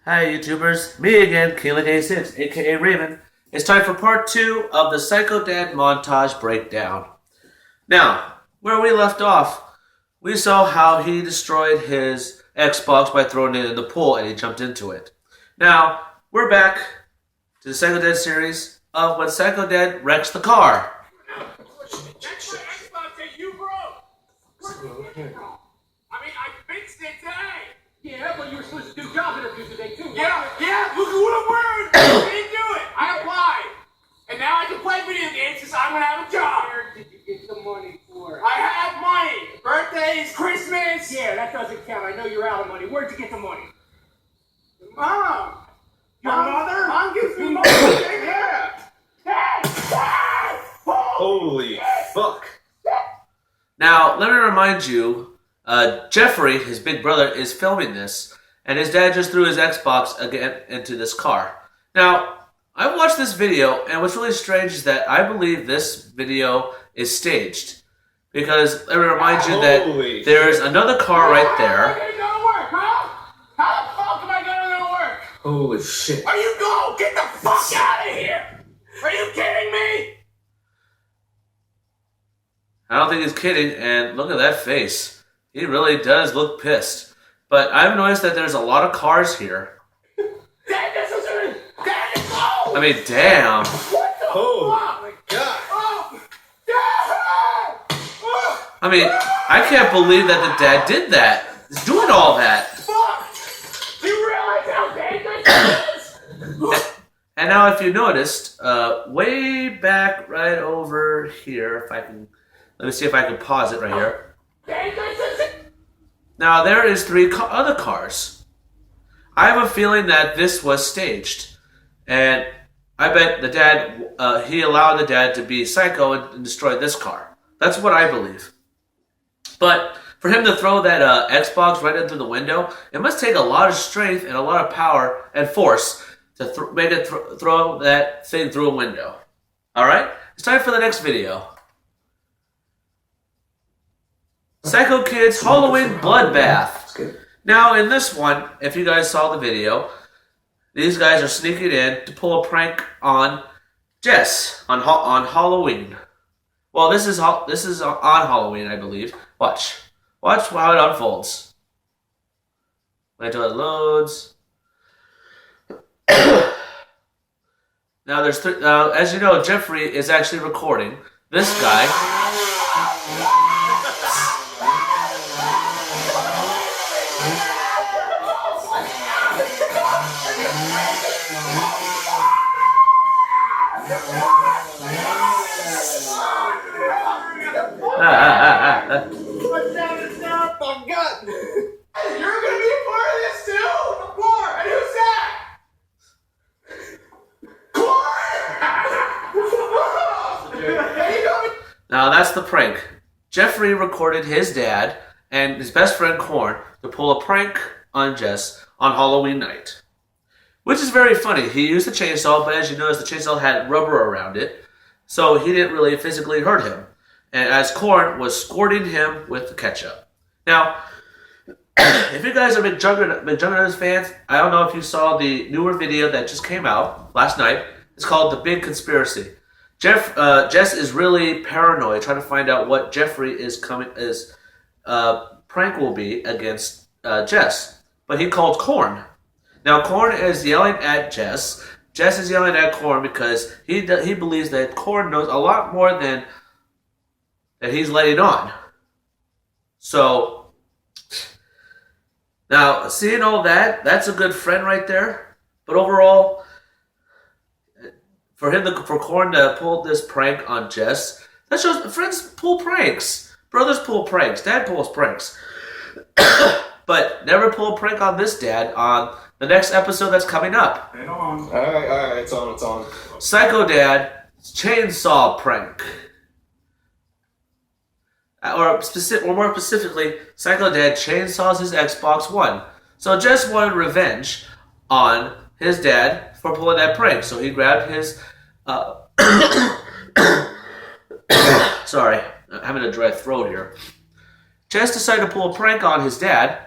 Hi YouTubers, me again, KingLick86, aka Raven. It's time for part 2 of the Psycho Dad montage breakdown. Now, where we left off, we saw how he destroyed his Xbox by throwing it in the pool and he jumped into it. Now, we're back to the Psycho Dad series of when Psycho Dad wrecks the car. That's my Xbox that you broke! Where'd you get it from? I mean, I fixed it today! Yeah, but you were supposed to do job interviews today too. Yeah, look at what I'm wearing! I didn't do it! I applied! And now I can play video games since I'm gonna have a job! Where did you get the money for? I have money! Birthdays, Christmas! Yeah, that doesn't count. I know you're out of money. Where'd you get the money? Mom! Your mother? Mom gives me money! Yeah! Holy fuck. Now, let me remind you, Jeffrey, his big brother, is filming this, and his dad just threw his Xbox again into this car. Now, I watched this video, and what's really strange is that I believe this video is staged. Because let me remind you that there is another car right there. How am I gonna go to work, huh? How the fuck am I gonna go to work? Holy shit. Are you going? Get the fuck out of here! Are you kidding me? I don't think he's kidding, and look at that face. He really does look pissed. But I've noticed that there's a lot of cars here. Dad, this isn't... Dad, no! I mean, damn. What the Oh fuck? my god. Oh! Dad! Oh! I mean, I can't believe that the dad did that. He's doing all that. Fuck! Do you realize how dangerous this is? And now if you noticed, way back right over here, if I can... Let me see if I can pause it right here. Dangerous is it? Now, there is three other cars. I have a feeling that this was staged. And I bet the dad, he allowed the dad to be psycho and destroy this car. That's what I believe. But for him to throw that Xbox right into the window, it must take a lot of strength and a lot of power and force to make it throw that thing through a window. Alright? It's time for the next video. Psycho Kids Halloween Bloodbath. Now, in this one, if you guys saw the video, these guys are sneaking in to pull a prank on Jess on Halloween. Well, this is on Halloween, I believe. Watch how it unfolds. Wait until it loads. Now, there's as you know, Jeffrey is actually recording this guy. What's down and down? Oh god! You're gonna be a part of this too? Of course! And who's that? Corn! Now that's the prank. Jeffrey recorded his dad and his best friend Corn to pull a prank on Jess on Halloween night. Which is very funny. He used the chainsaw, but as you notice, the chainsaw had rubber around it, so he didn't really physically hurt him. And as Corn was squirting him with the ketchup. Now, if you guys are big Juggernaut fans, I don't know if you saw the newer video that just came out last night. It's called The Big Conspiracy. Jess is really paranoid, trying to find out what Jeffrey prank will be against Jess. But he called Corn. Now, Corn is yelling at Jess. Jess is yelling at Corn because he believes that Corn knows a lot more than that he's letting on. So, now, seeing all that, that's a good friend right there. But overall, for Corn to pull this prank on Jess, that shows friends pull pranks. Brothers pull pranks. Dad pulls pranks. But never pull a prank on this dad on the next episode that's coming up. Alright, it's on. Psycho Dad chainsaw prank. Or more specifically, Psycho Dad chainsaws his Xbox One. So Jess wanted revenge on his dad for pulling that prank. So he grabbed his... Sorry, I'm having a dry throat here. Jess decided to pull a prank on his dad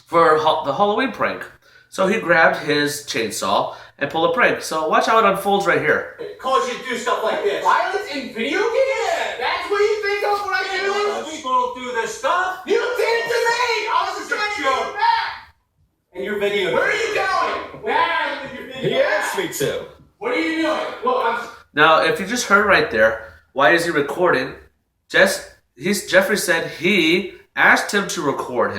for the Halloween prank. So he grabbed his chainsaw and pulled a prank. So watch how it unfolds right here. It cause you to do stuff like this. Violence in video games? Yeah, that's what you think of when I do this? People do this stuff. You did it to me! I was just trying to get you back! And your video. Where are you going? Back with your video. He asked me to. What are you doing? Look, Now, if you just heard right there, why is he recording? Jeffrey said he asked him to record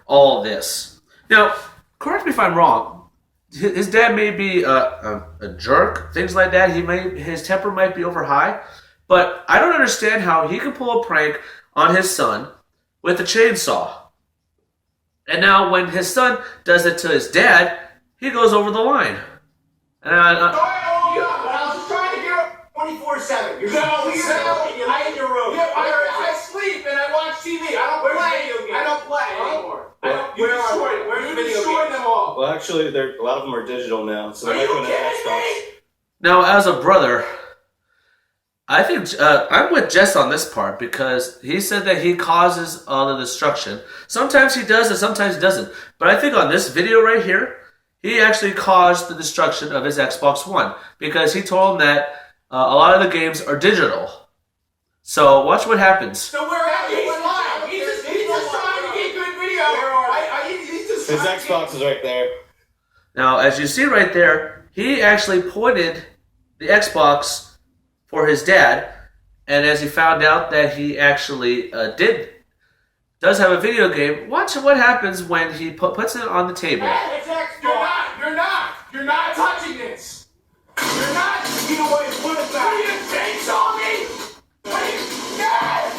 all this. Now, correct me if I'm wrong. His dad may be a jerk, things like that. His temper might be over high, but I don't understand how he can pull a prank on his son with a chainsaw. And now, when his son does it to his dad, he goes over the line. And but I was just trying to get up 24/7. You're I in your room. Yeah, I sleep and I watch TV. I don't play. I don't play anymore. Where you destroyed them all? Well, actually, a lot of them are digital now. So Are they're you going to kidding Xbox. me? Now, as a brother, I think I'm with Jess on this part because he said that he causes all the destruction. Sometimes he does and sometimes he doesn't. But I think on this video right here, he actually caused the destruction of his Xbox One because he told him that a lot of the games are digital. So watch what happens. So where are you? He's lying. He's just trying to get good video. He's just His trying to Xbox is right there. Now, as you see right there, he actually pointed the Xbox for his dad, and as he found out that he actually does have a video game, watch what happens when he puts it on the table. You're not touching this. You're not. You know what? Put it back. You chainsaw me. Dad.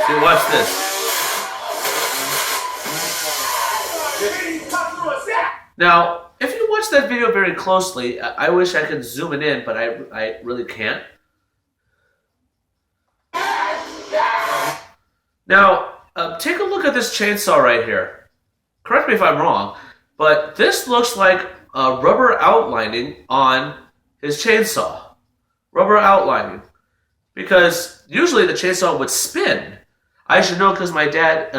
See, watch this. Now, if you watch that video very closely, I wish I could zoom it in, but I really can't. Now, take a look at this chainsaw right here. Correct me if I'm wrong, but this looks like rubber outlining on his chainsaw. Rubber outlining. Because usually the chainsaw would spin. I should know because my dad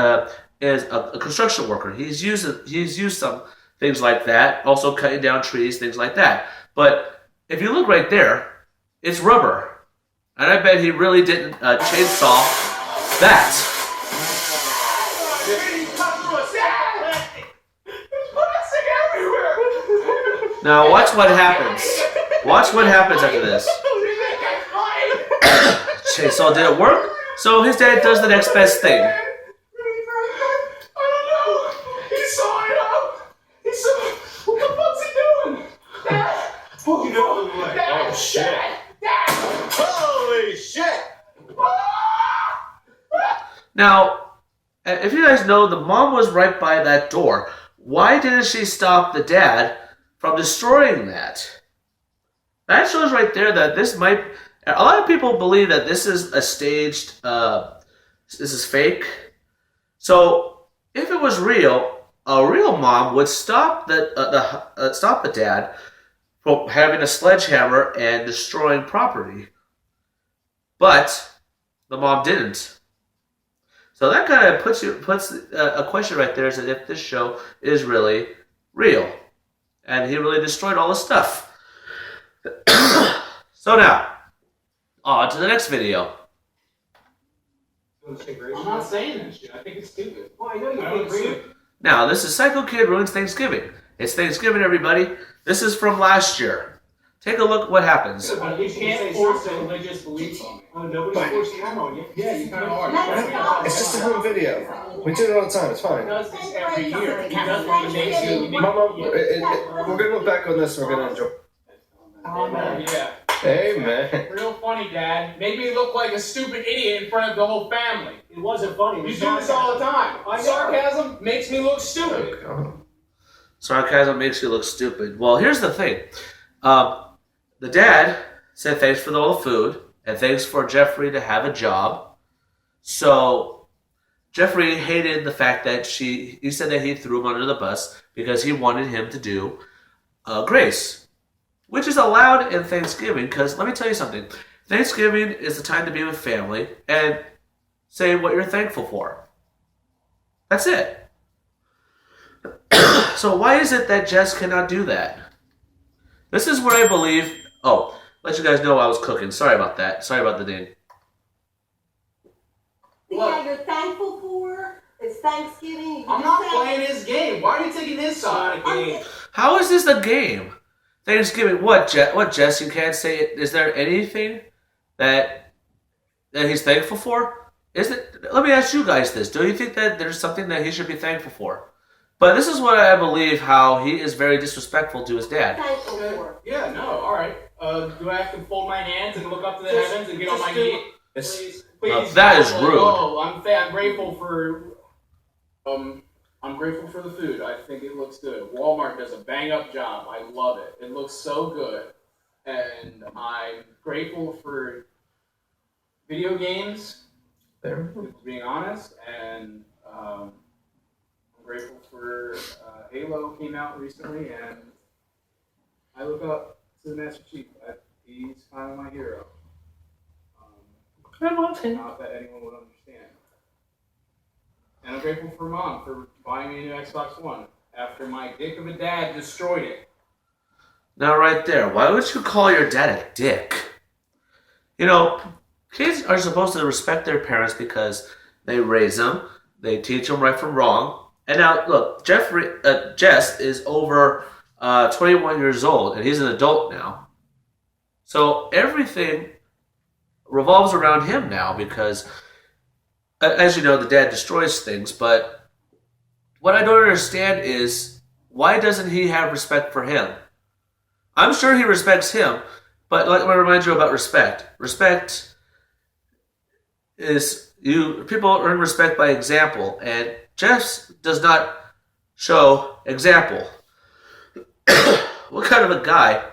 is a construction worker. He's used some things like that, also cutting down trees, things like that. But if you look right there, it's rubber. And I bet he really didn't chainsaw that. Now watch what happens. Watch what happens after this. Chainsaw didn't work, so his dad does the next best thing. I don't know. He saw it up. He saw. What the fuck's he doing? Dad. Oh no! Dad. Oh shit! Dad. Holy shit! Now, if you guys know, the mom was right by that door. Why didn't she stop the dad from destroying that? That shows right there that this might... A lot of people believe that this is a staged... this is fake. So, if it was real, a real mom would stop the dad from having a sledgehammer and destroying property. But the mom didn't. So that kind of puts a question right there, is that if this show is really real, and he really destroyed all the stuff. So now, on to the next video. I'm not saying that shit. I think it's stupid. Well, I know you think it's stupid. Now, this is Psycho Kid Ruins Thanksgiving. It's Thanksgiving, everybody. This is from last year. Take a look at what happens. You can't force a religious belief on me. Nobody's forcing that on you. Yeah, you kind of are. It's just a home video. We do it all the time. It's fine. He does this every year. He does what he makes you. Mama, we're gonna look back on this. And we're gonna enjoy. Yeah. Hey man. Real funny, Dad. Made me look like a stupid idiot in front of the whole family. It wasn't funny. You do this all the time. Sarcasm makes me look stupid. Sarcasm makes you look stupid. Well, here's the thing. The dad said thanks for all the food, and thanks for Jeffrey to have a job. So, Jeffrey hated the fact that he said that he threw him under the bus because he wanted him to do grace, which is allowed in Thanksgiving, because let me tell you something. Thanksgiving is the time to be with family and say what you're thankful for. That's it. So why is it that Jess cannot do that? This is where I believe... Oh, let you guys know I was cooking. Sorry about that. Sorry about the ding. Yeah, you're thankful for? It's Thanksgiving. I'm not playing his game. Why are you taking his side? How is this a game? Thanksgiving. What, Jess? You can't say it. Is there anything that he's thankful for? Let me ask you guys this. Do you think that there's something that he should be thankful for? But this is what I believe, how he is very disrespectful to his dad. Thankful for. Yeah, no, all right. Do I have to fold my hands and look up to the heavens and get on my knees? Please, please. That is rude. Oh, I'm grateful for I'm grateful for the food. I think it looks good. Walmart does a bang up job. I love it. It looks so good. And I'm grateful for video games. Being honest, and I'm grateful for Halo came out recently, and I look up to the Master Chief. He's kind of my hero. I love him. Not that anyone would understand. And I'm grateful for Mom for buying me a new Xbox One after my dick of a dad destroyed it. Now, right there, why would you call your dad a dick? You know, kids are supposed to respect their parents because they raise them, they teach them right from wrong. And now, look, Jess is over 21 years old, and he's an adult now. So everything revolves around him now because, as you know, the dad destroys things. But what I don't understand is, why doesn't he have respect for him? I'm sure he respects him, but let me remind you about respect. Respect is people earn respect by example, and Jess does not show example. What kind of a guy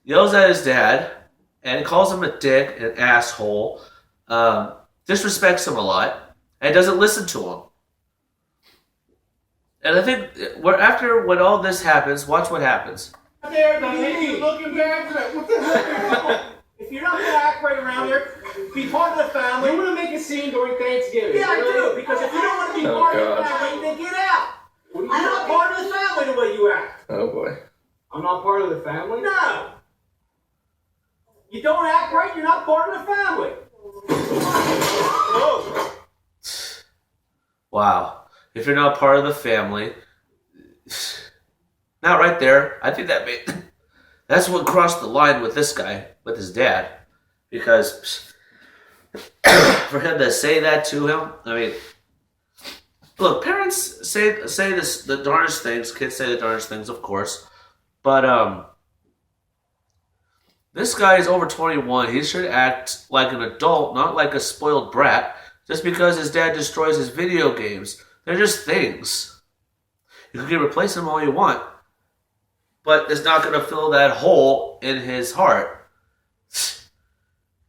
yells at his dad and calls him a dick, an asshole, disrespects him a lot, and doesn't listen to him? And I think when all this happens, watch what happens. There, you looking back. What the heck? If you're not gonna act right around here, be part of the family. You want to make a scene during Thanksgiving? Yeah, I do. Because if you don't want to be part of the family, then get out. I'm not part of the family the way you act. Oh boy. I'm not part of the family? No. You don't act right, you're not part of the family. Oh. Wow. If you're not part of the family, now right there, I think that's what crossed the line with this guy, with his dad, because for him to say that to him, I mean, look, parents say the darndest things, kids say the darndest things, of course, but this guy is over 21. He should act like an adult, not like a spoiled brat, just because his dad destroys his video games. They're just things. You can replace them all you want, but it's not going to fill that hole in his heart.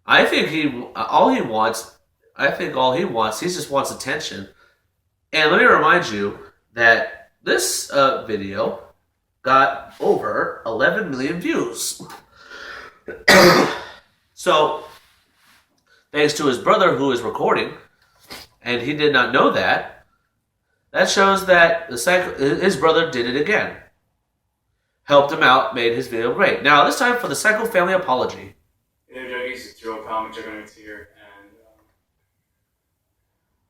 I think all he wants, he just wants attention. And let me remind you that this video got over 11 million views. So, thanks to his brother who is recording, and he did not know that, that shows that his brother did it again. Helped him out, made his video great. Now, this time for the Psycho Family Apology. Hey there, Juggies. It's your old pal, McJuggernuts here, and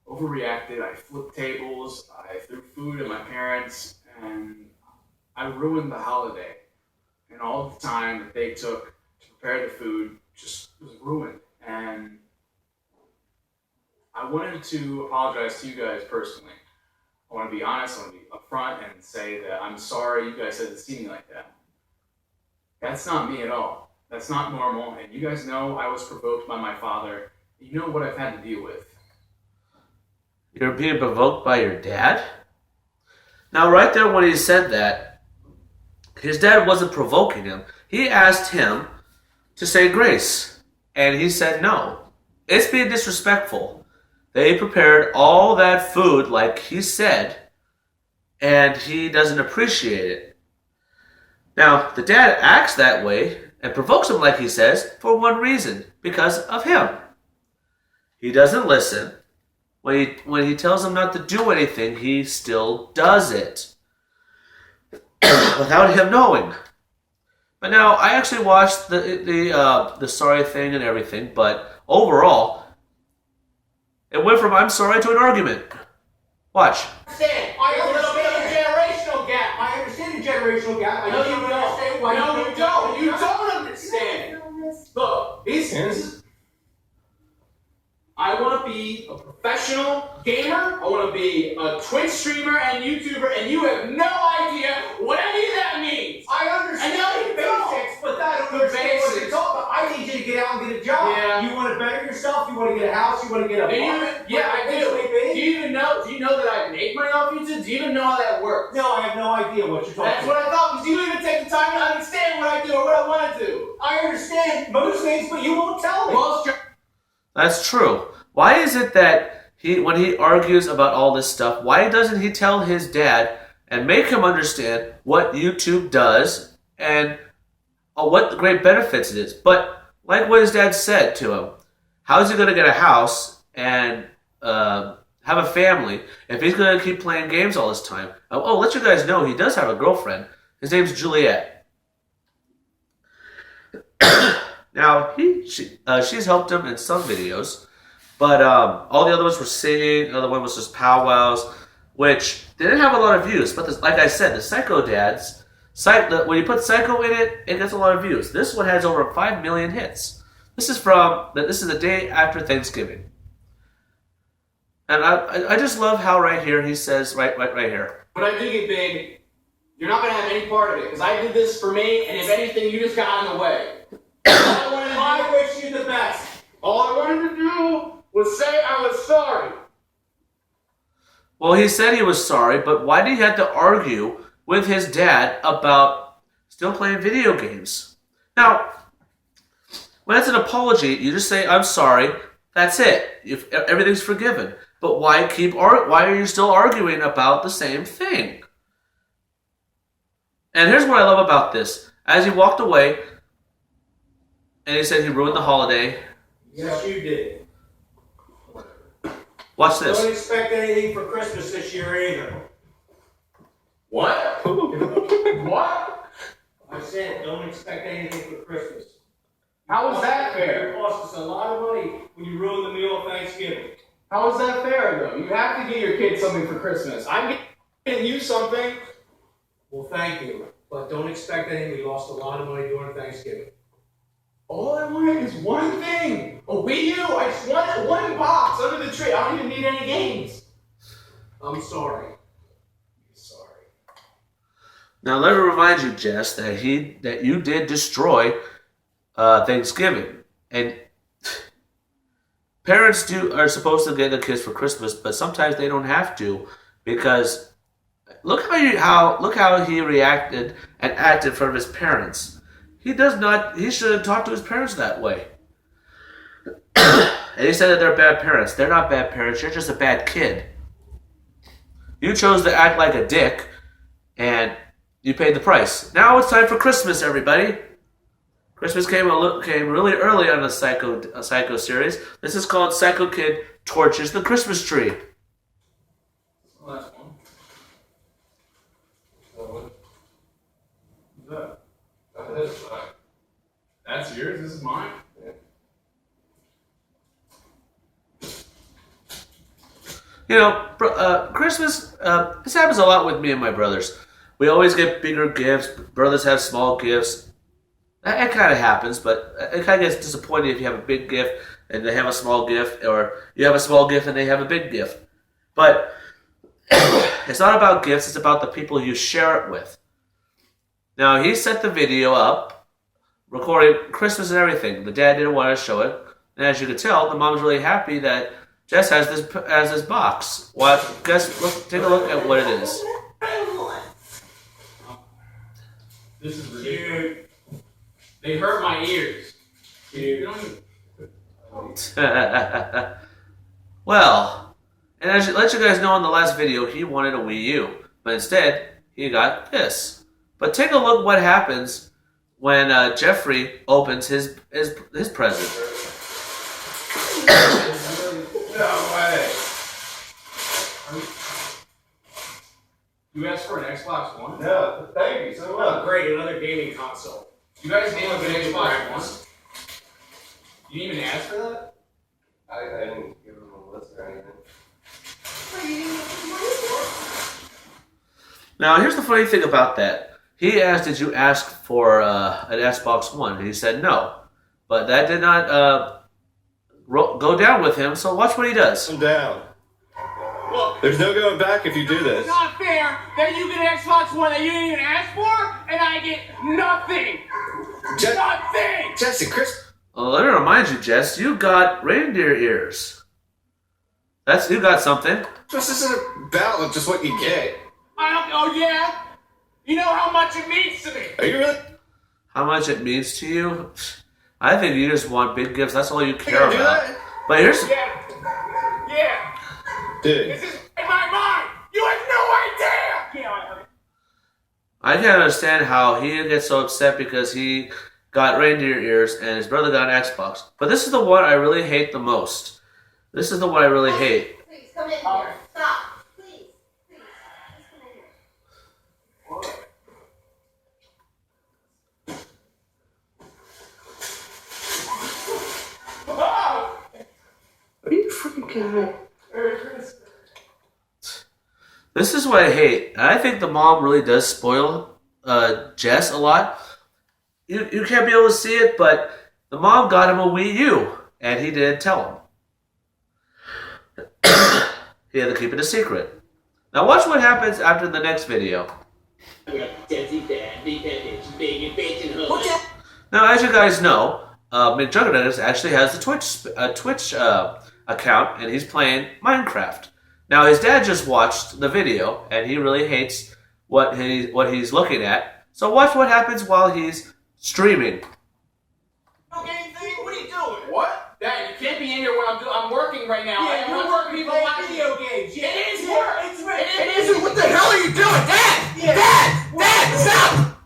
overreacted. I flipped tables, I threw food at my parents, and I ruined the holiday. And all the time that they took to prepare the food just was ruined. And I wanted to apologize to you guys personally. I want to be honest, I want to be upfront and say that I'm sorry you guys had to see me like that. That's not me at all. That's not normal, and you guys know I was provoked by my father. You know what I've had to deal with. You're being provoked by your dad? Now, right there when he said that, his dad wasn't provoking him. He asked him to say grace, and he said no. It's being disrespectful. They prepared all that food like he said, and he doesn't appreciate it. Now, the dad acts that way and provokes him like he says for one reason, because of him. He doesn't listen. When he tells him not to do anything, he still does it. without him knowing. But now I actually watched the sorry thing and everything, but overall, it went from I'm sorry to an argument. Watch. I understand the generational gap. I understand the generational gap. I know you don't understand why. No, you don't. You don't understand. Look, this is. I want to be a professional gamer. I want to be a Twitch streamer and YouTuber, and you have no idea what any of that means. I understand the basics, but I don't understand what you're talking about. I need you to get out and get a job. Yeah. You want to better yourself. You want to get a house. You want to get a apartment. Yeah, I do. Do you even know? Do you know that I make money off YouTube? Do you even know how that works? No, I have no idea what you're talking about. That's what I thought, because you don't even take the time to understand what I do or what I want to do. I understand most things, but you won't tell me. Well, That's true. Why is it that when he argues about all this stuff, why doesn't he tell his dad and make him understand what YouTube does and what the great benefits it is? But like what his dad said to him, how is he going to get a house and have a family if he's going to keep playing games all this time? Oh, let you guys know he does have a girlfriend. His name's Juliet. Now, she's helped him in some videos, but all the other ones were singing, the other one was just powwows, which didn't have a lot of views. But like I said, the Psycho Dads, when you put Psycho in it, it gets a lot of views. This one has over 5 million hits. This is the day after Thanksgiving. And I just love how right here he says, right here. When I do get big, you're not going to have any part of it, because I did this for me, and if anything, you just got in the way. I wish you the best. All I wanted to do was say I was sorry. Well, he said he was sorry, but why did he have to argue with his dad about still playing video games? Now, when it's an apology, you just say, I'm sorry, that's it. Everything's forgiven. But why are you still arguing about the same thing? And here's what I love about this. As he walked away, and he said he ruined the holiday. Yes, you did. Watch this. Don't expect anything for Christmas this year either. What? What? I said don't expect anything for Christmas. How is that fair? It costs us a lot of money when you ruin the meal of Thanksgiving. How is that fair, though? You have to get your kids something for Christmas. I'm getting you something. Well, thank you. But don't expect anything. We lost a lot of money during Thanksgiving. All I wanted is one thing. A Wii U. I just wanted one box under the tree. I don't even need any games. I'm sorry. Sorry. Now let me remind you, Jess, that you did destroy Thanksgiving, and parents are supposed to get their kids for Christmas, but sometimes they don't have to, because look how he reacted and acted in front of his parents. He shouldn't talk to his parents that way. And he said that they're bad parents. They're not bad parents. You're just a bad kid. You chose to act like a dick, and you paid the price. Now it's time for Christmas, everybody. Christmas came really early on the Psycho series. This is called Psycho Kid Torches the Christmas Tree. Last one. What's that? That's yours? This is mine? Yeah. You know, Christmas, this happens a lot with me and my brothers. We always get bigger gifts. Brothers have small gifts. It kind of happens, but it kind of gets disappointing if you have a big gift and they have a small gift, or you have a small gift and they have a big gift. But it's not about gifts, it's about the people you share it with. Now, he set the video up, recording Christmas and everything. The dad didn't want to show it. And as you can tell, the mom's really happy that Jess has this box. Take a look at what it is. This is ridiculous. They hurt my ears. Well, and as I let you guys know in the last video, he wanted a Wii U. But instead, he got this. But take a look what happens when Jeffrey opens his present. No way. You asked for an Xbox One? No, thank you so Oh, much. great, another gaming console. You guys gave up an Xbox One? Breakfast. You didn't even ask for that? I didn't give him a list or anything. Now, here's the funny thing about that. He asked, did you ask for an Xbox One? And he said no. But that did not go down with him, so watch what he does. I'm down. Look, There's no going back if you do it's this. not fair that you get an Xbox One that you didn't even ask for, and I get nothing. Nothing. Jesse, Chris. Let me remind you, Jess, you got reindeer ears. You got something. This isn't about just what you get. Oh yeah. You know how much it means to me. Are you really? How much it means to you? I think you just want big gifts. That's all you You care gonna do about. that? But here's Yeah. Dude. This is in my mind. You have no idea. Yeah. I can't understand how he gets so upset because he got reindeer ears and his brother got an Xbox. But this is the one I really hate the most. This is the one I really hate. Please, come in here. Stop. Please. Please. Just come in here. Are you freaking kidding me? This is what I hate. And I think the mom really does spoil Jess a lot. You can't be able to see it, but the mom got him a Wii U, and he didn't tell him. He had to keep it a secret. Now watch what happens after the next video. Now, as you guys know, McJuggernuggets actually has a Twitch account, and he's playing Minecraft. Now, his dad just watched the video, and he really hates what he's looking at. So watch what happens while he's streaming. Okay, what are you doing? What? Dad, you can't be in here when I'm working right now. Yeah, you're working playing video games. Yeah, It is work. work. It isn't. What the hell are you doing, Dad? Yeah. Dad, stop!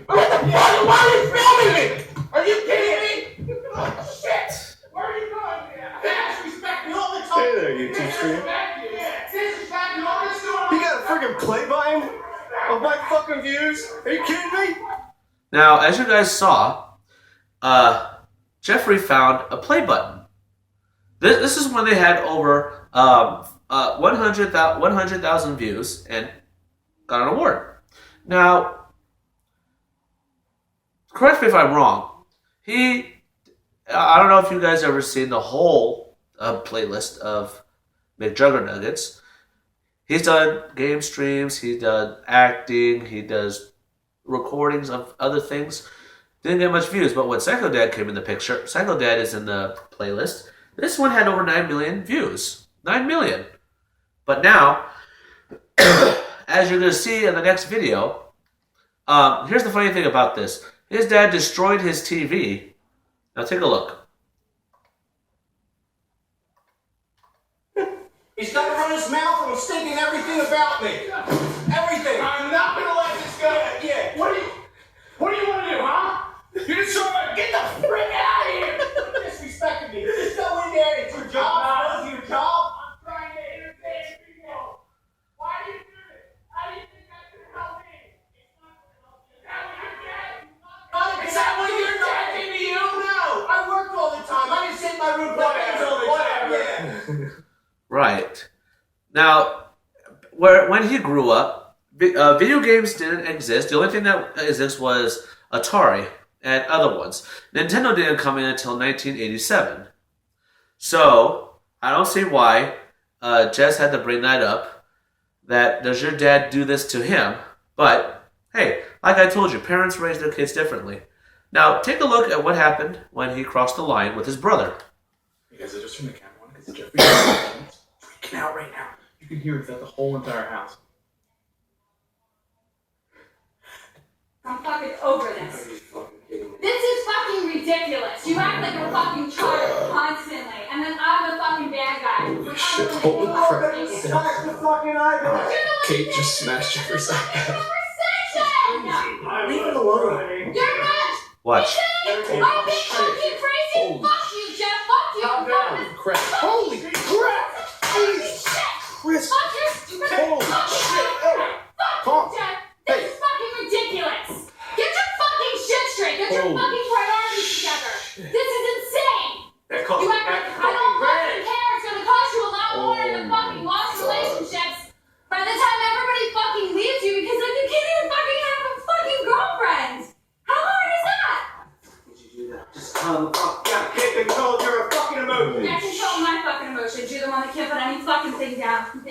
What the fuck? Why are you filming me? Are you kidding me? Oh shit! Where are you going? Dad, respect me all the time. Hey there, YouTube stream. Disrespect me all this doing. You got a freaking play button of my fucking views? Are you kidding me? Now, as you guys saw, Jeffrey found a play button. This is when they had over 100,000 views and got an award. Now, correct me if I'm wrong. I don't know if you guys ever seen the whole playlist of McJuggernuggets. He's done game streams, he's done acting, he does recordings of other things. Didn't get much views, but when Psycho Dad came in the picture, Psycho Dad is in the playlist. This one had over 9 million views. 9 million. But now, as you're going to see in the next video, here's the funny thing about this. His dad destroyed his TV. Now take a look. He's got to run his mouth and he's thinking everything about me. Everything. I'm not gonna let this go. Yeah. What do you want to do, huh? You just trying to get the frick out of here. You're disrespecting me. Just go in there. It's your job. It's your job. I'm trying to entertain people. Why do you do this? How do you think that's gonna help me? It's not gonna help you. Is that what your dad did to you? No. I worked all the time. I didn't sit in my room playing all the time. Yeah. Right. Now, when he grew up, video games didn't exist. The only thing that exists was Atari and other ones. Nintendo didn't come in until 1987. So, I don't see why Jess had to bring that up. That does your dad do this to him? But, hey, like I told you, parents raise their kids differently. Now, take a look at what happened when he crossed the line with his brother. You guys are just from the camera one because Jeffrey's freaking out right now. You can hear it throughout the whole entire house. I'm fucking over this. This is fucking ridiculous. You act like a fucking child constantly, and then I'm the fucking bad guy. Holy shit, holy crap. Kate just smashed Jefferson. Leave it alone. You're not. Watch. I'm being fucking crazy. Fuck you, Jeff. Fuck you. Calm down. Crap. Holy crap! Holy shit. Chris. Fuck your stupid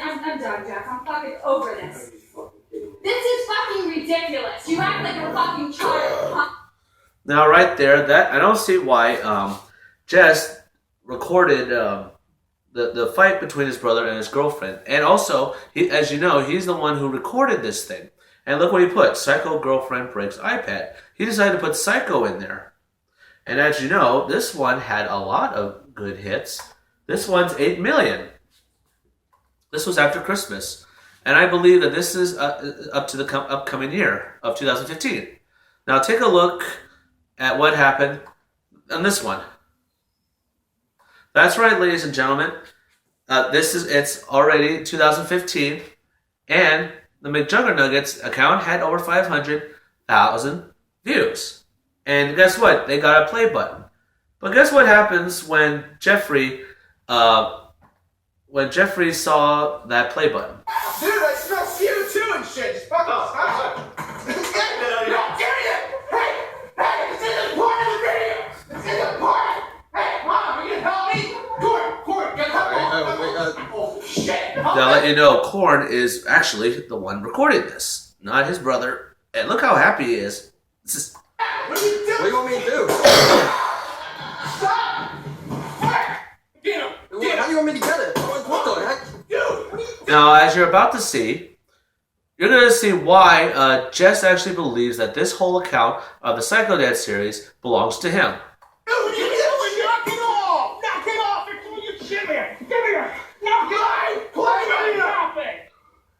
I'm done, Jeff. I'm fucking over this. This is fucking ridiculous. You act like a fucking child. Now, right there, that I don't see why Jess recorded the fight between his brother and his girlfriend. And also, he, as you know, he's the one who recorded this thing. And look what he put. Psycho girlfriend breaks iPad. He decided to put Psycho in there. And as you know, this one had a lot of good hits. This one's 8 million. This was after Christmas. And I believe that this is up to the upcoming year of 2015. Now take a look at what happened on this one. That's right, ladies and gentlemen. It's already 2015, and the McJuggernuggets account had over 500,000 views. And guess what? They got a play button. But guess what happens when Jeffrey saw that play button? Dude, I smell CO2 and shit. Just fucking stop. Give me it. Hey, it's in the part of the video. It's in the part. Hey, Mom, are you gonna help me? Corn, get help me. Oh, shit. Now, I'll let you know, Korn is actually the one recording this, not his brother. And look how happy he is. This is. What are you doing? What do you want me to do? Stop! Get him! How do you want me to get it? What the heck? Dude, what are you doing? Now, as you're about to see, you're going to see why Jess actually believes that this whole account of the Psycho Dad series belongs to him. Dude, give me that one. Knock it off! Knock it off! It's you shit here. Give me it. Knock it off! Play happen.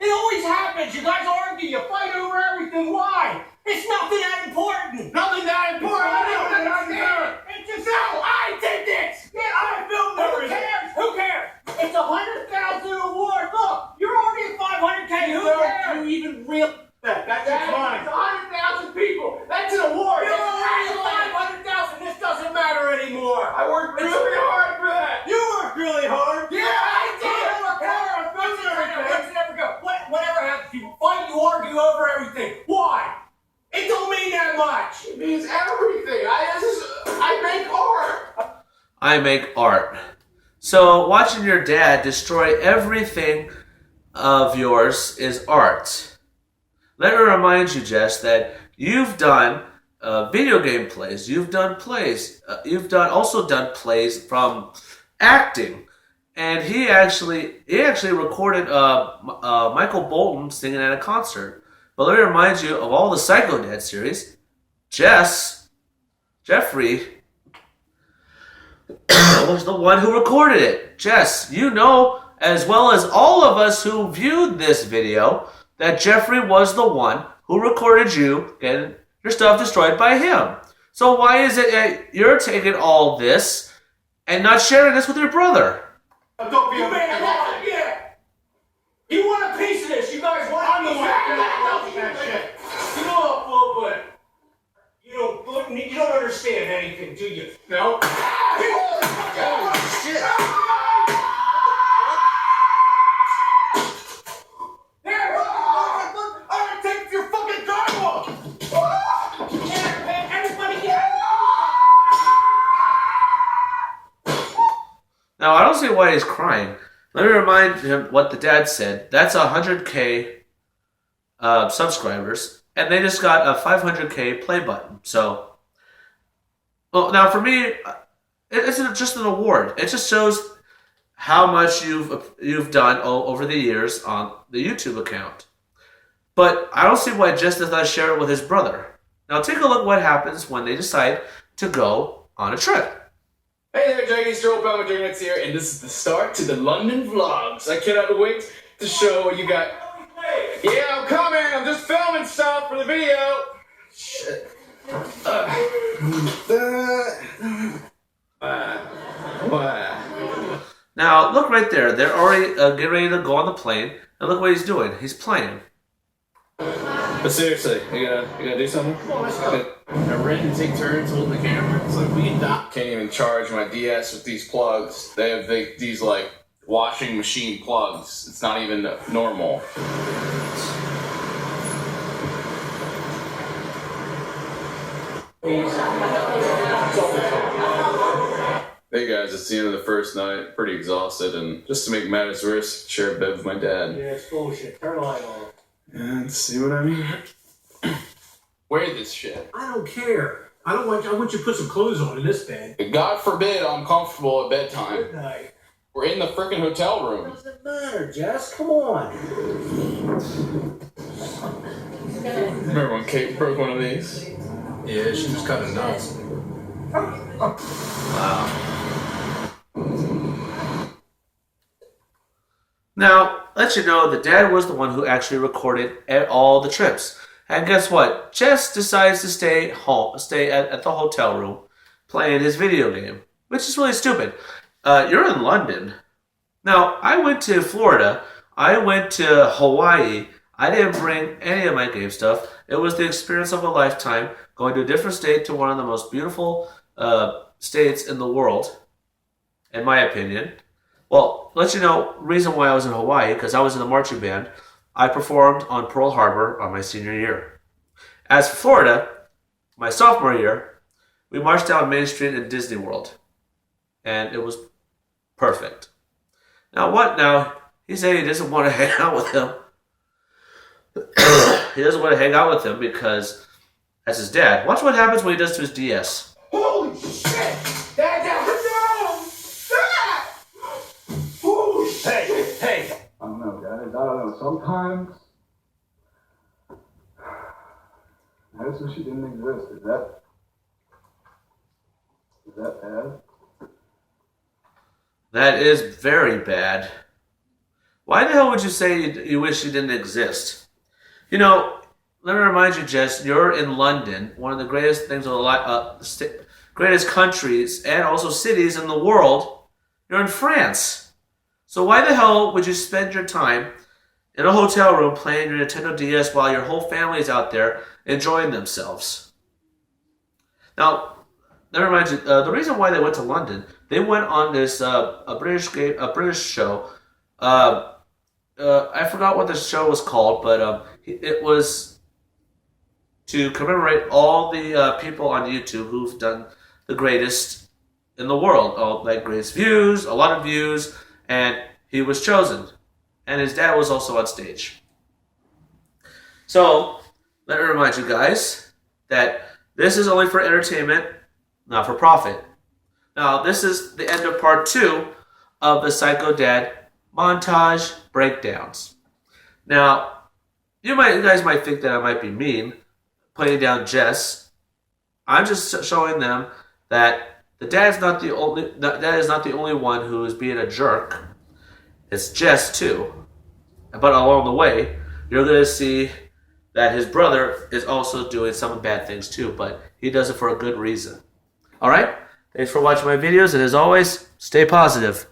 It always happens. You guys argue. You fight over everything. Why? It's nothing that important. Nothing that important. I don't understand. It's just how I did this. Yeah, I filmed everything. Who cares? It's 100,000 award. Look, you're already at 500K. Who cares? You even real? That's mine. It's 100,000 people. That's an award. You're already at 500,000. This doesn't matter anymore. I worked really hard for that. You worked really hard. Yeah, I did. I worked hard. What's it ever go? Whatever happens, you fight, you argue over everything. Why? It don't mean that much. It means everything. I make art. I make art. So watching your dad destroy everything of yours is art. Let me remind you, Jess, that you've done video game plays. You've done plays. You've also done plays from acting. And he actually recorded Michael Bolton singing at a concert. But let me remind you of all the Psycho Dad series. Jeffrey was the one who recorded it. Jess, you know as well as all of us who viewed this video that Jeffrey was the one who recorded you getting your stuff destroyed by him. So why is it that you're taking all this and not sharing this with your brother? Don't be yeah. You want a piece of this? You guys want a piece of that shit? You know, well, but you don't understand anything, do you? No. Shit. Here, I'm gonna take your fucking drywall. Everybody get. Now, I don't see why he's crying. Let me remind him what the dad said. That's 100K subscribers, and they just got a 500K play button. So, well, now for me, it's just an award. It just shows how much you've done over the years on the YouTube account. But I don't see why Jess does not share it with his brother. Now, take a look what happens when they decide to go on a trip. Hey there, Jaggy Stroll Palmer Jagnuts here, and this is the start to the London vlogs. I cannot wait to show what you got. Yeah, I'm coming. I'm just filming stuff for the video. Shit. Now, look right there. They're already getting ready to go on the plane, and look what he's doing. He's playing. But seriously, you gotta do something? I rent and take turns holding the camera. It's like can't even charge my DS with these plugs. They have these like washing machine plugs. It's not even normal. Hey guys, it's the end of the first night. Pretty exhausted, and just to make matters worse, share a bed with my dad. Yeah, it's bullshit. Turn the light off. And see what I mean? Wear this shit. I don't care. I want you to put some clothes on in this bed. God forbid I'm comfortable at bedtime. Good night. We're in the freaking hotel room. Doesn't matter, Jess. Come on. Remember when Kate broke one of these? Yeah, she was kind of nuts. Now, let you know, the dad was the one who actually recorded all the trips. And guess what? Jess decides to stay at the hotel room, playing his video game, which is really stupid. You're in London. Now, I went to Florida. I went to Hawaii. I didn't bring any of my game stuff. It was the experience of a lifetime, going to a different state to one of the most beautiful states in the world, in my opinion. Well, let you know, reason why I was in Hawaii, because I was in the marching band. I performed on Pearl Harbor on my senior year. As for Florida, my sophomore year, we marched down Main Street in Disney World. And it was perfect. Now what now? He said he doesn't want to hang out with him. He doesn't want to hang out with him because that's his dad. Watch what happens when he does to his DS. Holy shit! Dad, no! Dad! Holy shit! Hey! I don't know, guys. I don't know. Sometimes I just wish she didn't exist. Is that bad? That is very bad. Why the hell would you say you wish she didn't exist? You know, let me remind you, Jess, you're in London, one of the greatest things, greatest countries and also cities in the world. You're in France. So why the hell would you spend your time in a hotel room playing your Nintendo DS while your whole family is out there enjoying themselves? Now, let me remind you, the reason why they went to London, they went on this a British show. I forgot what the show was called, but it was to commemorate all the people on YouTube who've done the greatest in the world, like greatest views, a lot of views, and he was chosen, and his dad was also on stage. So let me remind you guys that this is only for entertainment, not for profit. Now, this is the end of part 2 of the Psycho Dad montage breakdowns. Now, you guys might think that I might be mean, putting down Jess. I'm just showing them that the dad is not the only one who is being a jerk. It's Jess too. But along the way, you're going to see that his brother is also doing some bad things too, but he does it for a good reason. All right? Thanks for watching my videos, and as always, stay positive.